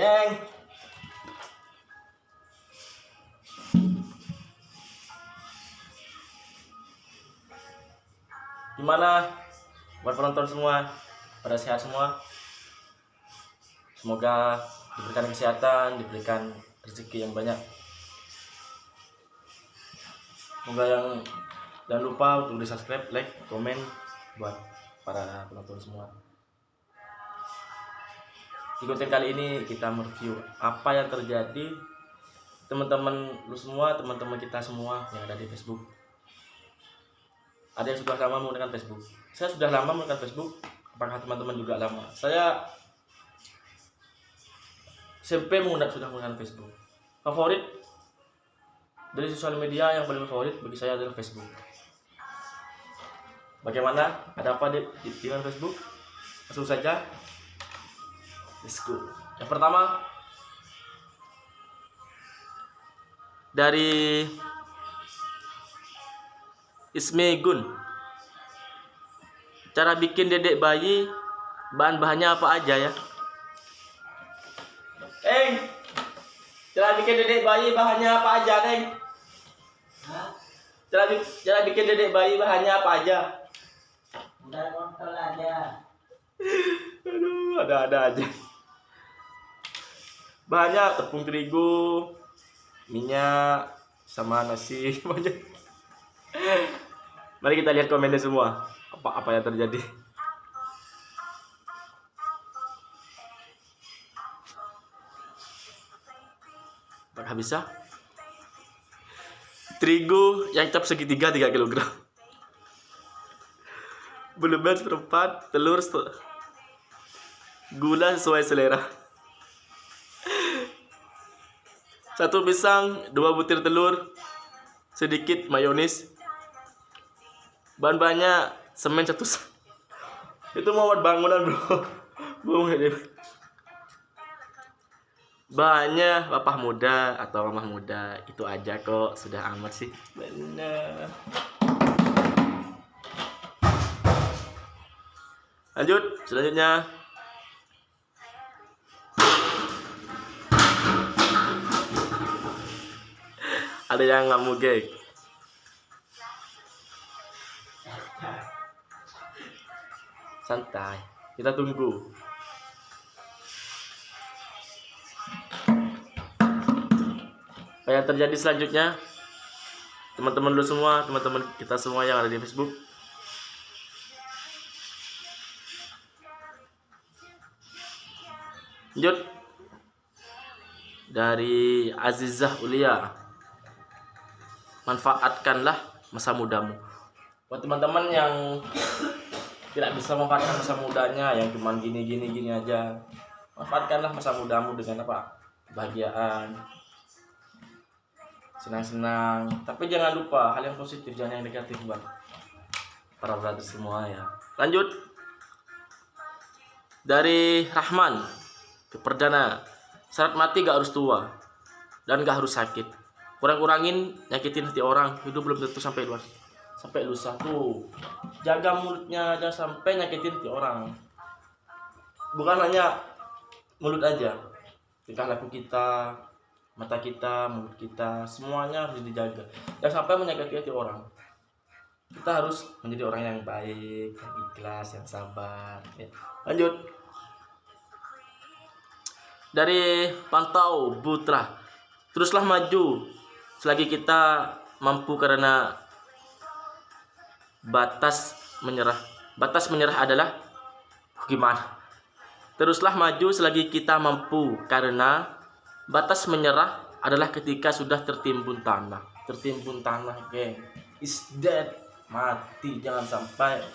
Geng. Gimana buat penonton semua? Pada sehat semua? Semoga diberikan kesehatan, diberikan rezeki yang banyak. Semoga jangan lupa untuk di subscribe, like, komen buat para penonton semua. Di konten kali ini kita mereview apa yang terjadi teman-teman lu semua, teman-teman kita semua yang ada di Facebook. Ada yang sudah lama menggunakan Facebook. Saya sudah lama menggunakan Facebook. Apakah teman-teman juga lama? Saya SMP sudah menggunakan Facebook. Favorit dari sosial media yang paling favorit bagi saya adalah Facebook. Bagaimana? Ada apa di Facebook? Langsung saja. Let's go. Yang pertama dari Ismegun. Cara bikin dedek bayi, bahan-bahannya apa aja ya? Cara bikin dedek bayi bahannya apa aja, Deng? Cara bikin dedek bayi bahannya apa aja? Udah kontol aja. Aduh, ada aja. Bahannya tepung terigu, minyak, sama nasi banyak. Mari kita lihat komennya semua. Apa yang terjadi. Apakah bisa? Terigu yang cap segitiga 3 kg. Blueberry seperempat, telur gula sesuai selera. 1 pisang, 2 butir telur, sedikit mayonis. Bahan-bahannya semen 1 itu mau buat bangunan, bro. Bahannya bapak muda atau mama muda, itu aja kok, sudah amat sih. Bener. Lanjut, selanjutnya ada yang ngamuk, geng. Santai, kita tunggu. Apa yang terjadi selanjutnya? Teman-teman lu semua, teman-teman kita semua yang ada di Facebook. Lanjut. Dari Azizah Ulia. Manfaatkanlah masa mudamu. Buat teman-teman yang tidak bisa memanfaatkan masa mudanya, yang cuma gini aja, manfaatkanlah masa mudamu dengan apa? Kebahagiaan, senang-senang. Tapi jangan lupa hal yang positif, jangan yang negatif buat para brother semua ya. Lanjut. Dari Rahman ke Perdana. Syarat mati gak harus tua dan gak harus sakit. Kurang-kurangin nyakitin hati orang. Hidup belum tentu sampai lusa tuh. Jaga mulutnya, jangan sampai nyakitin hati orang. Bukan hanya mulut aja, tingkah laku kita, mata kita, mulut kita, semuanya harus dijaga. Jangan sampai menyakiti hati orang. Kita harus menjadi orang yang baik, yang ikhlas, yang sabar ya. Lanjut. Dari Pantau Putra. Teruslah maju selagi kita mampu, karena batas menyerah adalah gimana? Teruslah maju selagi kita mampu, karena batas menyerah adalah ketika sudah tertimbun tanah. Tertimbun tanah, geng. Is dead. Mati. Jangan sampai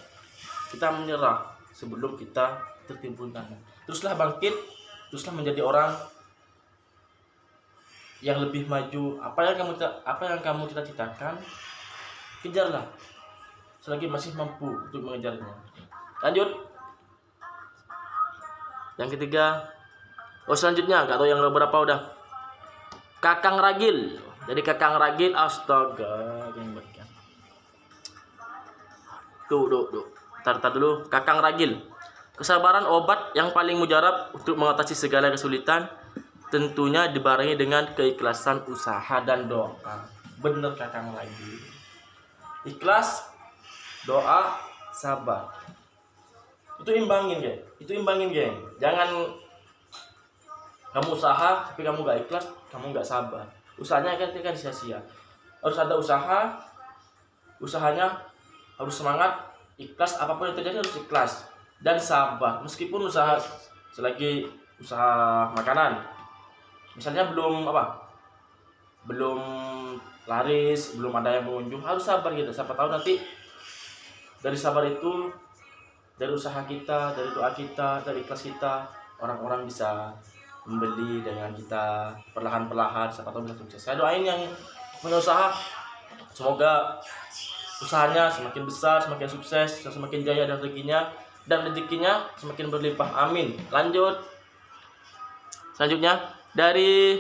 kita menyerah sebelum kita tertimbun tanah. Teruslah bangkit, teruslah menjadi orang yang lebih maju. Apa yang kamu cita-citakan, kejarlah selagi masih mampu untuk mengejarnya. Lanjut. Yang ketiga, selanjutnya gak tahu yang berapa udah. Kakang Ragil. Jadi Kakang Ragil, astaga, tuh. Tar dulu. Kakang Ragil. Kesabaran obat yang paling mujarab untuk mengatasi segala kesulitan. tentunya dibarengi dengan keikhlasan usaha dan doa. Bener kakang lagi. Ikhlas, doa, sabar. Itu imbangin, geng. Jangan kamu usaha tapi kamu gak ikhlas, kamu gak sabar. Usahanya kan sia-sia. Harus ada usaha, usahanya harus semangat, ikhlas, apapun yang terjadi harus ikhlas dan sabar. Meskipun usaha selagi usaha makanan, misalnya belum laris, belum ada yang mengunjung, harus sabar gitu. Siapa tahu nanti dari sabar itu, dari usaha kita, dari doa kita, dari ikhlas kita, orang-orang bisa membeli dengan kita perlahan-perlahan. Siapa tahu bisa sukses. Saya doain yang punya usaha, semoga usahanya semakin besar, semakin sukses, semakin jaya dan rezekinya semakin berlimpah. Amin. Lanjut. Selanjutnya dari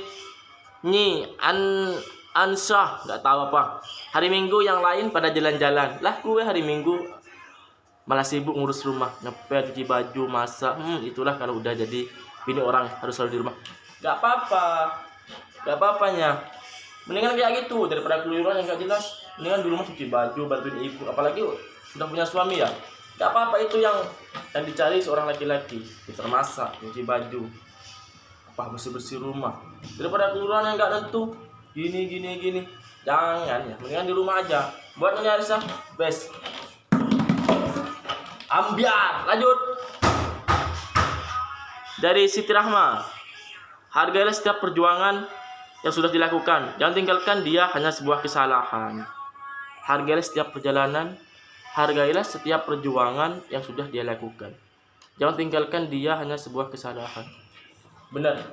Ansah, nggak tahu apa. Hari Minggu yang lain pada jalan-jalan. Lah gue hari Minggu malah sibuk ngurus rumah, ngepel, cuci baju, masak. Itulah kalau udah jadi bini orang harus selalu di rumah. Gak apa-apanya. Mendingan kayak gitu daripada keluyuran yang gak jelas. Mendingan di rumah cuci baju, bantuin ibu. Apalagi sudah punya suami ya. Gak apa-apa, itu yang dicari seorang laki-laki. Pintar masak, cuci baju, bersih-bersih rumah. Daripada keluyuran yang gak tentu. Gini. Jangan ya. Mendingan di rumah aja. Buat nyari best. Ambiar. Lanjut. Dari Siti Rahma. Hargailah setiap perjuangan yang sudah dilakukan. Jangan tinggalkan dia hanya sebuah kesalahan. Hargailah setiap perjalanan. Hargailah setiap perjuangan yang sudah dia lakukan. Jangan tinggalkan dia hanya sebuah kesalahan. Benar.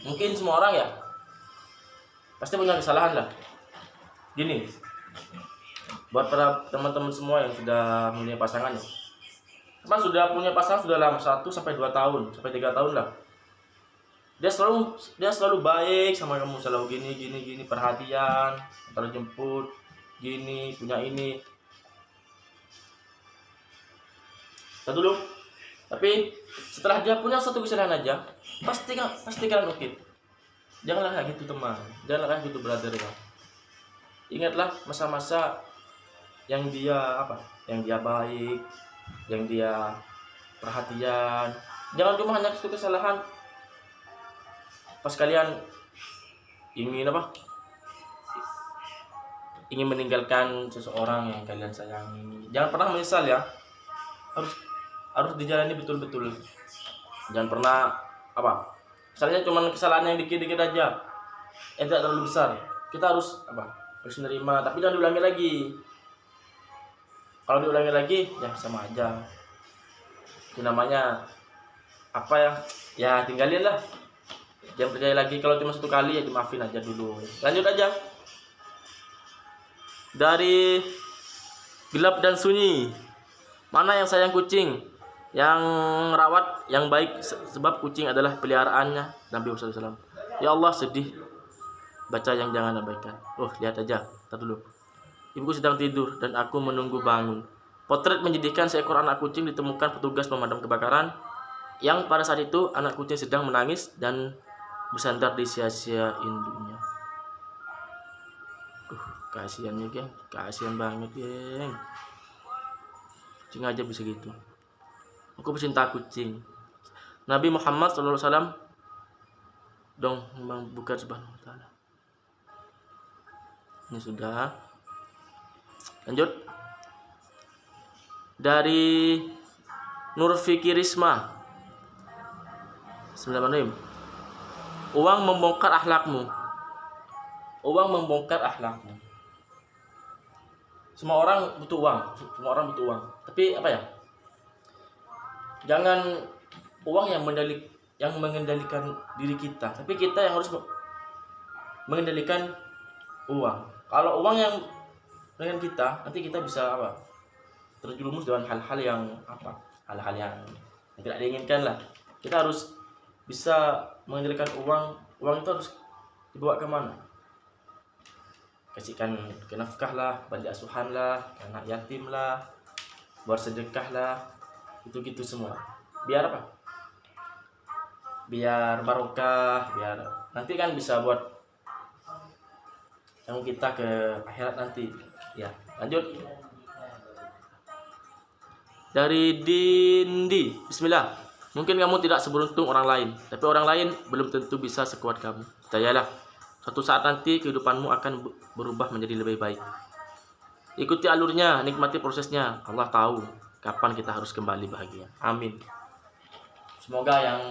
Mungkin semua orang ya pasti punya kesalahan lah. Gini, buat para teman-teman semua yang sudah punya pasangan ya. Teman sudah punya pasangan sudah lama, 1 sampai 2 tahun, sampai 3 tahun lah. Dia selalu baik sama kamu, selalu gini, perhatian, antar jemput, gini, punya ini. Kita dulu. Tapi setelah dia punya satu kesalahan aja, pasti kalian ukit. Janganlah kayak gitu teman, janganlah kayak gitu brother ya. Ingatlah masa-masa yang dia baik, yang dia perhatian. Jangan cuma hanya satu kesalahan. Pas kalian ingin meninggalkan seseorang yang kalian sayangi, jangan pernah menyesal ya. Harus dijalani betul-betul. Jangan pernah misalnya cuma kesalahan yang dikit-dikit aja, tidak terlalu besar. Kita harus menerima, tapi jangan diulangi lagi. Kalau diulangi lagi ya sama aja. Itu namanya ya tinggalin lah. Jangan percaya lagi. Kalau cuma satu kali ya dimaafin aja dulu. Lanjut aja. Dari Gelap dan Sunyi. Mana yang sayang kucing? Yang rawat, yang baik, sebab kucing adalah peliharaannya Nabi Muhammad SAW. Ya Allah, sedih baca yang jangan abaikan. Lihat aja, tar dulu. Ibuku sedang tidur dan aku menunggu bangun. Potret menyedihkan, seekor anak kucing ditemukan petugas pemadam kebakaran, yang pada saat itu anak kucing sedang menangis dan bersandar di sia-sia induknya. Kasihannya geng, kasihan banget geng. Kucing aja bisa gitu. Aku pecinta kucing. Nabi Muhammad SAW dong membuka subhanahu wa ta'ala. Ini sudah. Lanjut. Dari Nur Fikri Risma. Bismillahirrahmanirrahim. Uang membongkar akhlakmu. Semua orang butuh uang. Tapi jangan uang yang mengendalikan diri kita, tapi kita yang harus mengendalikan uang. Kalau uang yang dengan kita, nanti kita bisa terjerumus dengan hal-hal yang tidak diinginkan lah. Kita harus bisa mengendalikan uang. Uang itu harus dibawa kemana? Kasihkan ke nafkah lah, bagi asuhan lah, ke anak yatim lah, buat sedekah lah, gitu semua. Biar biar barokah, biar nanti kan bisa buat yang kita ke akhirat nanti. Ya, lanjut. Dari Dindi, Bismillah. Mungkin kamu tidak seberuntung orang lain, tapi orang lain belum tentu bisa sekuat kamu. Percayalah, suatu saat nanti kehidupanmu akan berubah menjadi lebih baik. Ikuti alurnya, nikmati prosesnya. Allah tahu kapan kita harus kembali bahagia. Amin. Semoga yang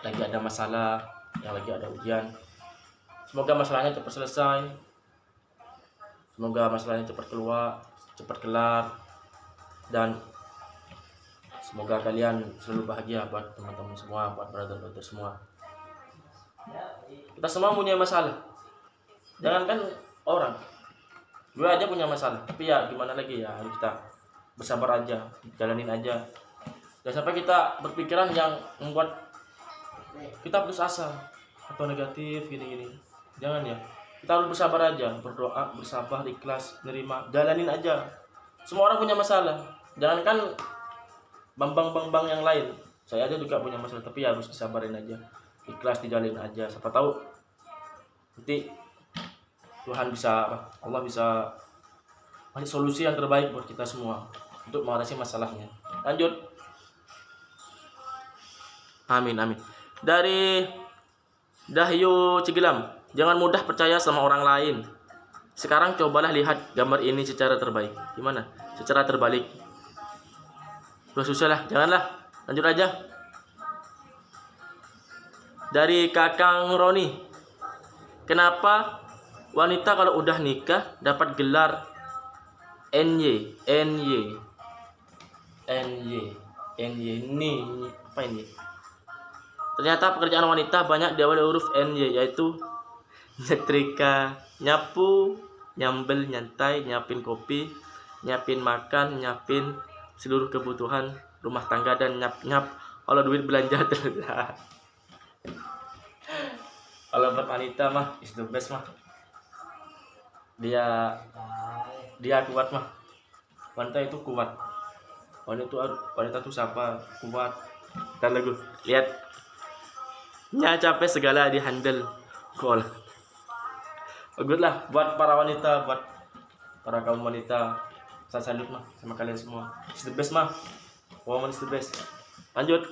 lagi ada masalah, yang lagi ada ujian, semoga masalahnya cepat selesai. Semoga masalahnya cepat kelar, dan semoga kalian selalu bahagia buat teman-teman semua, buat brother-brother semua. Kita semua punya masalah. Jangankan orang, gue aja punya masalah. Tapi ya gimana lagi ya, harus kita bersabar aja, jalanin aja. Jangan sampai kita berpikiran yang membuat kita putus asa atau negatif gini-gini. Jangan ya. Kita harus bersabar aja, berdoa, bersabar, ikhlas, nerima, jalanin aja. Semua orang punya masalah. Jangankan bang yang lain. Saya aja juga punya masalah, tapi ya harus disabarin aja. Ikhlas, dijalin aja. Siapa tahu nanti Tuhan bisa, Allah bisa kasih solusi yang terbaik buat kita semua untuk mengatasi masalahnya. Lanjut. Amin, amin. Dari Dahyu Cigilam. Jangan mudah percaya sama orang lain. Sekarang cobalah lihat gambar ini secara terbaik. Gimana? Secara terbalik. Udah susah lah, janganlah. Lanjut aja. Dari Kakang Roni. Kenapa wanita kalau udah nikah dapat gelar NY? Ini apa ini? Ternyata pekerjaan wanita banyak diawali huruf NY, yaitu nyetrika, nyapu, nyambel, nyantai, nyiapin kopi, nyiapin makan, nyiapin seluruh kebutuhan rumah tangga, dan nyap-nyap kalau duit belanja terlihat. Kalau buat wanita mah is the best mah. Dia kuat mah. Wanita itu kuat. Wanita itu siapa? Kuat. Dan lagu lihat. Nya capek segala di handle. Kol. Good lah buat para wanita, buat para kaum wanita. Saya salut mah sama kalian semua. It's the best mah. Woman is the best. Lanjut.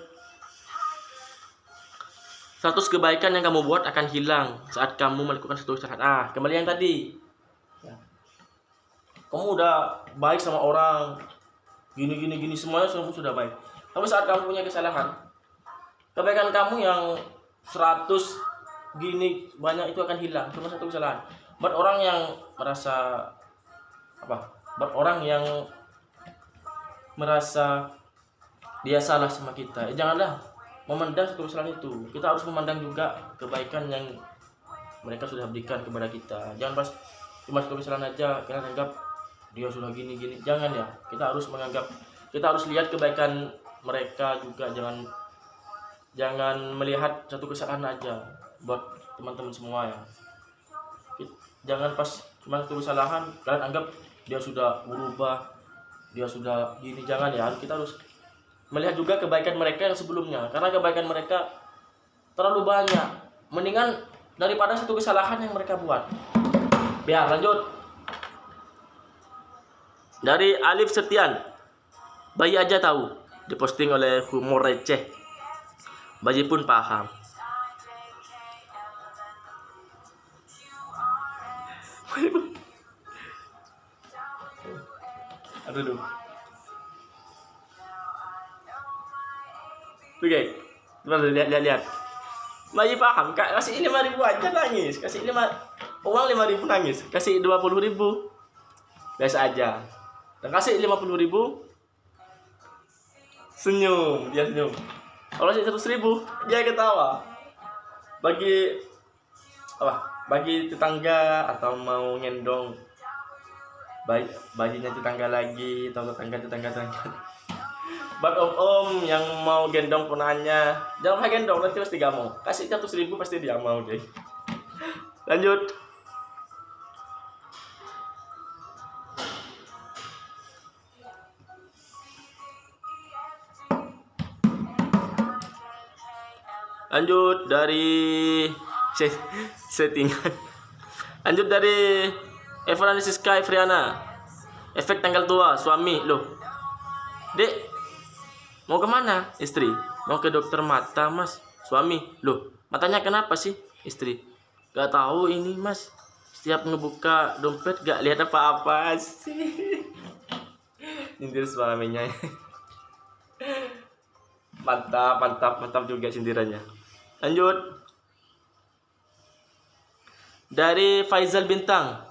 100 kebaikan yang kamu buat akan hilang saat kamu melakukan satu kesalahan. Kembali yang tadi. Ya. Kamu udah baik sama orang. Gini semuanya sudah baik. Tapi saat kamu punya kesalahan, kebaikan kamu yang 100 gini banyak itu akan hilang cuma satu kesalahan. Buat orang yang merasa buat orang yang merasa dia salah sama kita, janganlah memandang satu kesalahan itu. Kita harus memandang juga kebaikan yang mereka sudah berikan kepada kita. Jangan pas cuma satu kesalahan aja kita anggap dia sudah gini. Jangan ya. Kita harus lihat kebaikan mereka juga. Jangan melihat satu kesalahan aja. Buat teman-teman semua ya, jangan pas cuma satu kesalahan kalian anggap dia sudah berubah, dia sudah gini. Jangan ya. Kita harus melihat juga kebaikan mereka yang sebelumnya, karena kebaikan mereka terlalu banyak. Mendingan daripada satu kesalahan yang mereka buat. Biar lanjut. Dari Alif Setian. Bayi aja tahu, diposting oleh humor receh. Bayi pun paham. Aduh. Oke, lihat. Bayi paham, kasih 5.000 aja nangis, kasih uang 5.000 nangis, kasih 20.000 biasa aja, dan kasih 50.000 senyum, dia senyum. Kalau kasih 100.000 dia ketawa. Bagi tetangga atau mau ngendong bayinya tetangga lagi atau tetangga. Buat om yang mau gendong ponanya, jangan pakai gendong, nanti pasti gak mau. Kasih 100.000 pasti dia mau deh. Lanjut. Lanjut dari settingan. Lanjut dari Evan Siska Efriana. Efek tanggal tua suami. Loh, Dek, mau kemana? Istri, mau ke dokter mata mas. Suami, loh, matanya kenapa sih? Istri, gak tahu ini mas. Setiap ngebuka dompet gak lihat apa-apa sih. Sindir suaminya. Mantap juga sindirannya. Lanjut dari Faizal Bintang.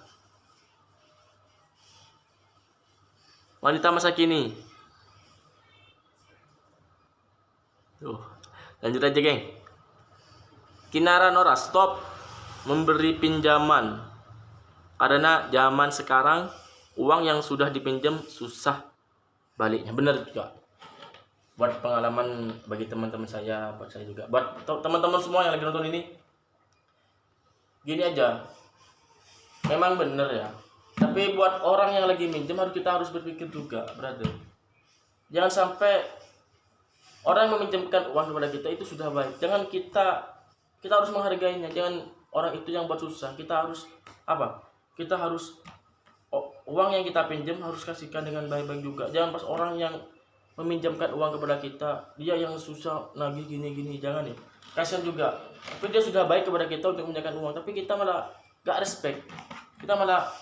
Wanita masa kini. Tuh, lanjut aja, geng. Kinara Nora, stop memberi pinjaman. Karena zaman sekarang uang yang sudah dipinjam susah baliknya. Benar juga. Buat pengalaman bagi teman-teman saya, buat saya juga, buat teman-teman semua yang lagi nonton ini, gini aja, memang bener ya, tapi buat orang yang lagi minjem kita harus berpikir juga, brother. Jangan sampai orang yang meminjamkan uang kepada kita itu sudah baik, jangan kita harus menghargainya. Jangan orang itu yang buat susah, kita harus uang yang kita pinjam harus kasihkan dengan baik-baik juga. Jangan pas orang yang meminjamkan uang kepada kita, dia yang susah nagih gini-gini, jangan ya. Kasihan juga. Tapi dia sudah baik kepada kita untuk meminjamkan uang, tapi kita malah gak respect. Kita malah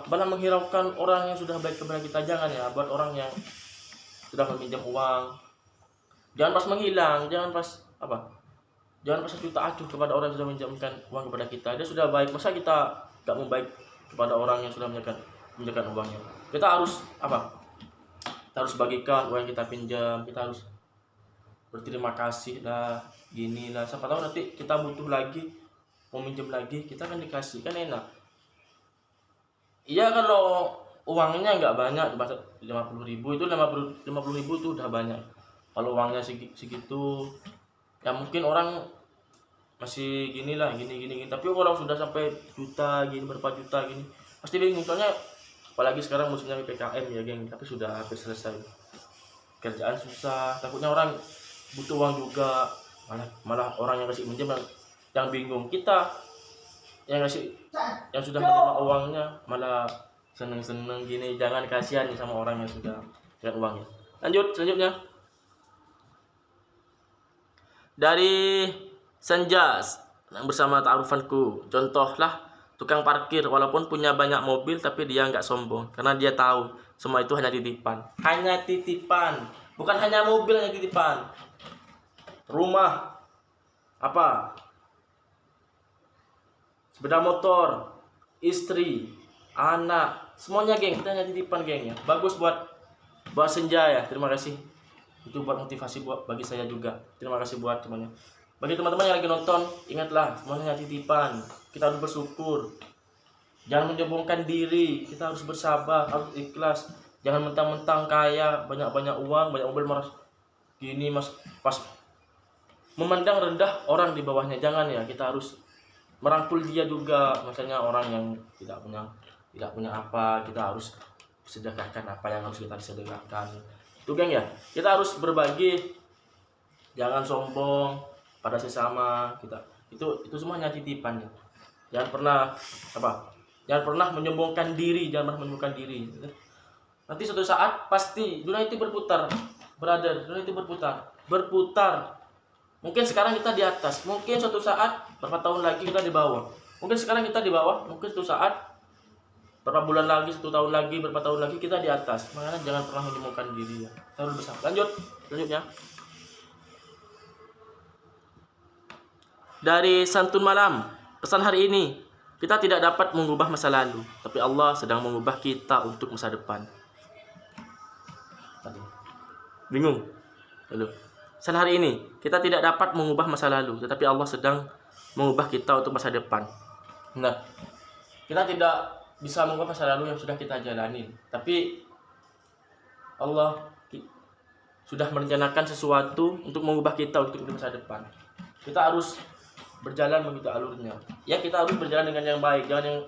menghiraukan orang yang sudah baik kepada kita. Jangan ya, buat orang yang sudah meminjam uang. Jangan pas menghilang, jangan pas sejuta acuh kepada orang yang sudah meminjamkan uang kepada kita. Dia sudah baik, masa kita gak mau baik kepada orang yang sudah meminjamkan uangnya. Kita harus kita harus bagikan uang yang kita pinjam. Kita harus berterima kasih lah, gini lah. Siapa tahu nanti kita butuh lagi, mau minjem lagi, kita kan dikasih, kan enak. Iya, kalau uangnya nggak banyak, 50.000 itu 50.000 itu udah banyak. Kalau uangnya segitu, ya mungkin orang masih gini, tapi kalau sudah sampai juta gini, berapa juta gini, pasti bingung. Soalnya apalagi sekarang musimnya PPKM ya, geng, tapi sudah hampir selesai. Kerjaan susah, takutnya orang butuh uang juga, malah orang yang kasih minjem yang bingung. Kita yang sudah menerima uangnya malah seneng gini. Jangan kasihan nih sama orang yang sudah dengan uangnya. Lanjut selanjutnya dari Sanjas bersama ta'arufanku. Contohlah tukang parkir, walaupun punya banyak mobil tapi dia nggak sombong karena dia tahu semua itu hanya titipan. Hanya titipan, bukan hanya mobil, hanya titipan. Rumah, sepeda motor, istri, anak, semuanya, geng, kita hanya titipan, geng ya. Bagus buat Senja ya. Terima kasih. Itu buat motivasi bagi saya juga. Terima kasih buat semuanya. Bagi teman-teman yang lagi nonton, ingatlah semuanya hanya titipan. Kita harus bersyukur. Jangan menyombongkan diri. Kita harus bersabar, harus ikhlas. Jangan mentang-mentang kaya, banyak-banyak uang, banyak mobil, mas gini, mas pas memandang rendah orang di bawahnya. Jangan ya. Kita harus merangkul dia juga. Misalnya orang yang tidak punya apa, kita harus sedekahkan apa yang harus kita sedekahkan. Itu, geng ya. Kita harus berbagi. Jangan sombong pada sesama kita. Itu semuanya titipan ya. Jangan pernah menyombongkan diri, Nanti suatu saat pasti dunia itu berputar, brother. Dunia itu berputar. Mungkin sekarang kita di atas, mungkin suatu saat berapa tahun lagi kita di bawah. Mungkin sekarang kita di bawah, mungkin suatu saat berapa bulan lagi, 1 tahun lagi, berapa tahun lagi kita di atas. Makanya jangan pernah menyombongkan diri ya. Kita harus besar. Lanjutnya. Dari Santun Malam, pesan hari ini, kita tidak dapat mengubah masa lalu, tapi Allah sedang mengubah kita untuk masa depan. Bingung? Lalu, pesan hari ini, kita tidak dapat mengubah masa lalu, tetapi Allah sedang mengubah kita untuk masa depan. Nah, kita tidak bisa mengubah masa lalu yang sudah kita jalani, tapi Allah sudah merencanakan sesuatu untuk mengubah kita untuk masa depan. Kita harus berjalan begitu alurnya. Ya, kita harus berjalan dengan yang baik, jangan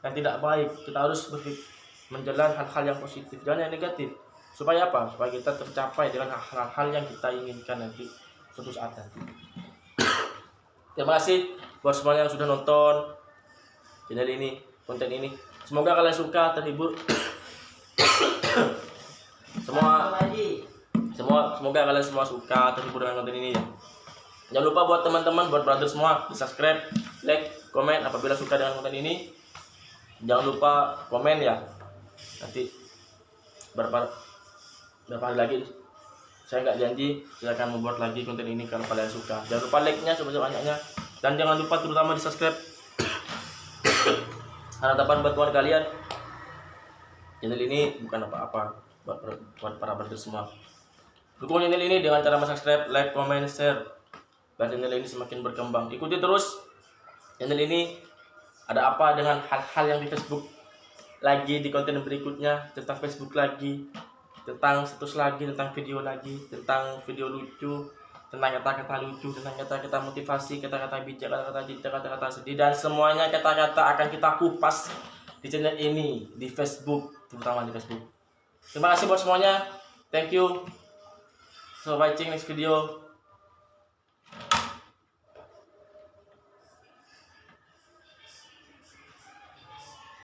yang tidak baik. Kita harus menjalan hal-hal yang positif, jangan yang negatif. Supaya apa? Supaya kita tercapai dengan hal-hal yang kita inginkan nanti suatu saat nanti. Terima kasih buat semuanya yang sudah nonton channel ini, konten ini. Semoga kalian suka, terhibur. Semoga kalian semua suka, terhibur dengan konten ini ya. Jangan lupa buat teman-teman, buat brother semua, di subscribe, like, komen apabila suka dengan konten ini. Jangan lupa komen ya. Nanti berapa hari lagi saya nggak janji saya akan membuat lagi konten ini kalau kalian suka. Jangan lupa like-nya sebanyak-banyaknya, dan jangan lupa terutama di subscribe. Harapan buat teman kalian, channel ini bukan apa-apa buat para brother semua. Dukung channel ini dengan cara subscribe, like, comment, share, biar channel ini semakin berkembang. Ikuti terus channel ini, ada apa dengan hal-hal yang di Facebook lagi, di konten berikutnya tentang Facebook lagi, tentang status lagi, tentang video lagi, tentang video lucu, tentang kata-kata lucu, tentang kata-kata motivasi, kata-kata bijak, kata-kata cinta, kata-kata sedih, dan semuanya kata-kata akan kita kupas di channel ini, di Facebook, terutama di Facebook. Terima kasih buat semuanya. Thank you for watching next video.